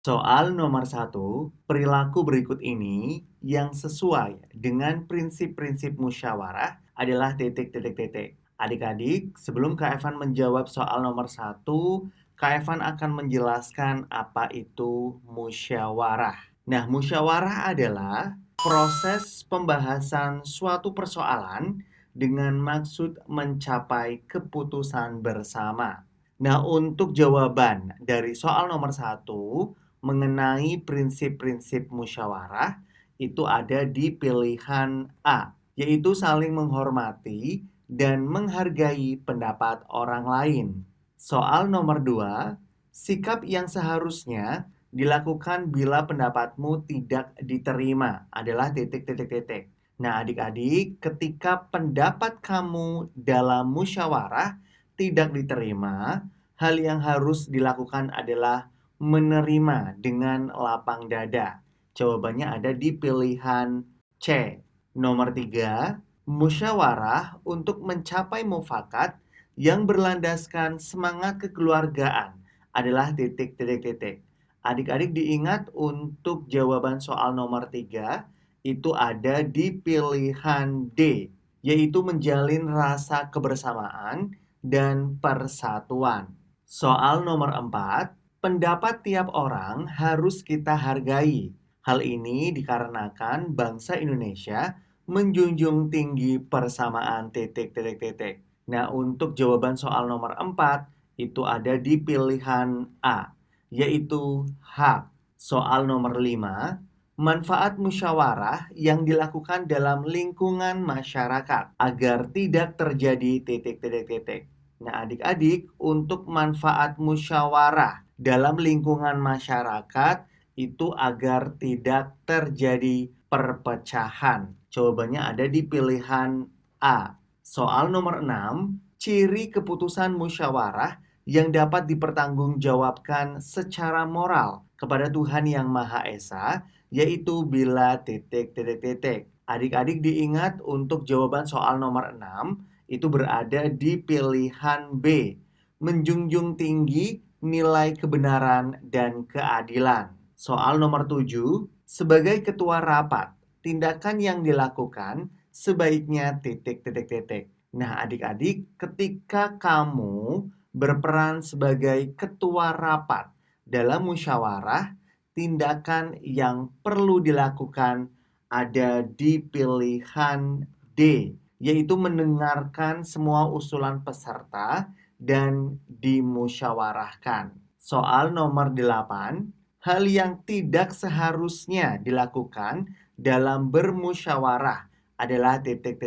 Soal nomor 1, perilaku berikut ini yang sesuai dengan prinsip-prinsip musyawarah adalah titik. Adik-adik, sebelum Kak Evan menjawab soal nomor 1, Kak Evan akan menjelaskan apa itu musyawarah. Nah, musyawarah adalah proses pembahasan suatu persoalan dengan maksud mencapai keputusan bersama. Nah, untuk jawaban dari soal nomor 1, mengenai prinsip-prinsip musyawarah itu ada di pilihan A, yaitu saling menghormati dan menghargai pendapat orang lain. Soal nomor 2, sikap yang seharusnya dilakukan bila pendapatmu tidak diterima adalah titik. Nah, adik-adik, ketika pendapat kamu dalam musyawarah tidak diterima, hal yang harus dilakukan adalah menerima dengan lapang dada. Jawabannya ada di pilihan C. Nomor 3, musyawarah untuk mencapai mufakat yang berlandaskan semangat kekeluargaan adalah titik. Adik-adik diingat untuk jawaban soal nomor 3 itu ada di pilihan D, yaitu menjalin rasa kebersamaan dan persatuan. Soal nomor 4, pendapat tiap orang harus kita hargai. Hal ini dikarenakan bangsa Indonesia menjunjung tinggi persamaan titik. Nah, untuk jawaban soal nomor 4 itu ada di pilihan A, yaitu hak. Soal nomor 5, manfaat musyawarah yang dilakukan dalam lingkungan masyarakat agar tidak terjadi titik. Nah, adik-adik, untuk manfaat musyawarah dalam lingkungan masyarakat itu agar tidak terjadi perpecahan. Jawabannya ada di pilihan A. Soal nomor 6, ciri keputusan musyawarah yang dapat dipertanggungjawabkan secara moral kepada Tuhan Yang Maha Esa, yaitu bila titik. Adik-adik diingat untuk jawaban soal nomor 6 itu berada di pilihan B, menjunjung tinggi nilai kebenaran dan keadilan. Soal nomor 7, sebagai ketua rapat, tindakan yang dilakukan sebaiknya titik. Nah, adik-adik, ketika kamu berperan sebagai ketua rapat dalam musyawarah, tindakan yang perlu dilakukan ada di pilihan D, yaitu mendengarkan semua usulan peserta dan dimusyawarahkan. Soal nomor 8, hal yang tidak seharusnya dilakukan dalam bermusyawarah adalah titik.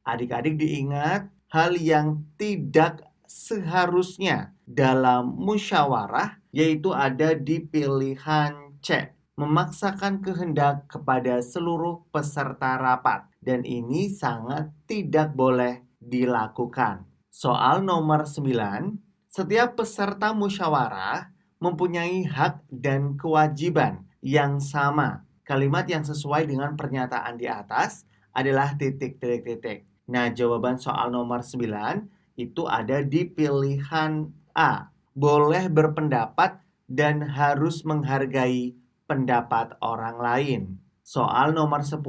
Adik-adik diingat, hal yang tidak seharusnya dalam musyawarah yaitu ada di pilihan C, memaksakan kehendak kepada seluruh peserta rapat, dan ini sangat tidak boleh dilakukan. Soal nomor 9, setiap peserta musyawarah mempunyai hak dan kewajiban yang sama. Kalimat yang sesuai dengan pernyataan di atas adalah titik. Nah, jawaban soal nomor 9 itu ada di pilihan A, boleh berpendapat dan harus menghargai pendapat orang lain. Soal nomor 10,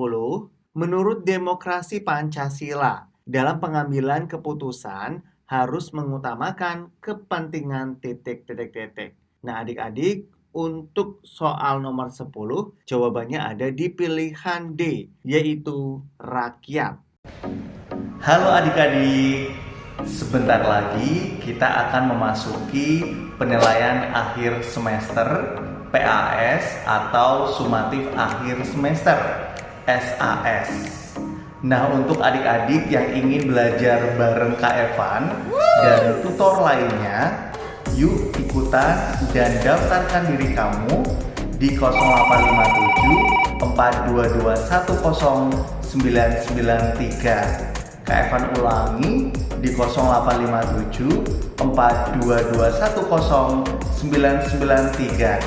menurut demokrasi Pancasila, dalam pengambilan keputusan harus mengutamakan kepentingan titik. Nah, adik-adik, untuk soal nomor 10, jawabannya ada di pilihan D, yaitu rakyat. Halo adik-adik, sebentar lagi kita akan memasuki penilaian akhir semester PAS atau sumatif akhir semester SAS. Nah, untuk adik-adik yang ingin belajar bareng Kak Evan dan tutor lainnya, yuk ikutan dan daftarkan diri kamu di 0857 422 10993. Kak Evan ulangi di 0857 422 10993.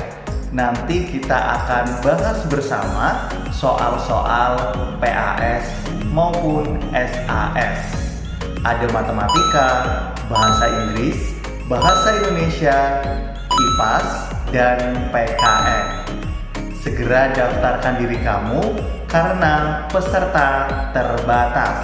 Nanti kita akan bahas bersama soal-soal PAS maupun SAS. Ada matematika, bahasa Inggris, bahasa Indonesia, IPAS, dan PKN. Segera daftarkan diri kamu karena peserta terbatas.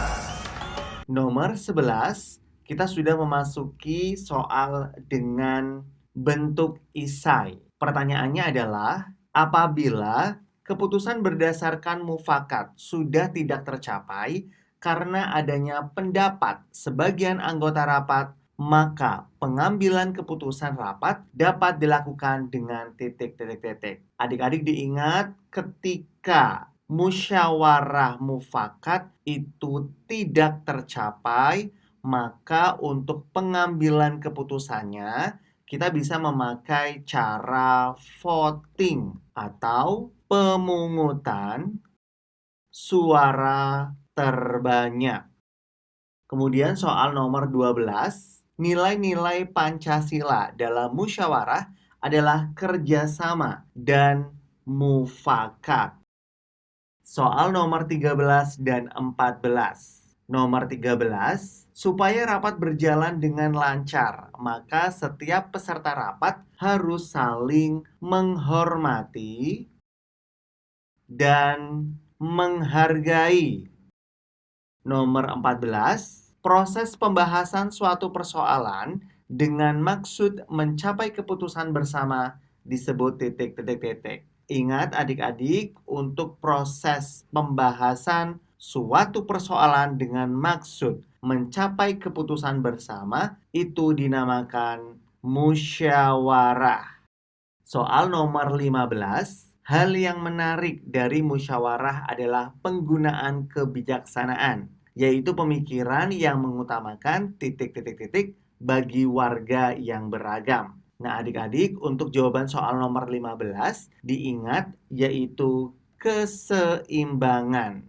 Nomor 11, kita sudah memasuki soal dengan bentuk isai. Pertanyaannya adalah, apabila keputusan berdasarkan mufakat sudah tidak tercapai karena adanya pendapat sebagian anggota rapat, maka pengambilan keputusan rapat dapat dilakukan dengan titik. Adik-adik diingat, ketika musyawarah mufakat itu tidak tercapai, maka untuk pengambilan keputusannya kita bisa memakai cara voting atau pemungutan suara terbanyak. Kemudian soal nomor 12, nilai-nilai Pancasila dalam musyawarah adalah kerjasama dan mufakat. Soal nomor 13 dan 14. Nomor 13, supaya rapat berjalan dengan lancar, maka setiap peserta rapat harus saling menghormati dan menghargai. Nomor 14, proses pembahasan suatu persoalan dengan maksud mencapai keputusan bersama disebut titik. Ingat adik-adik, untuk proses pembahasan suatu persoalan dengan maksud mencapai keputusan bersama itu dinamakan musyawarah. Soal nomor 15, hal yang menarik dari musyawarah adalah penggunaan kebijaksanaan, yaitu pemikiran yang mengutamakan titik bagi warga yang beragam. Nah, adik-adik, untuk jawaban soal nomor 15, diingat yaitu keseimbangan.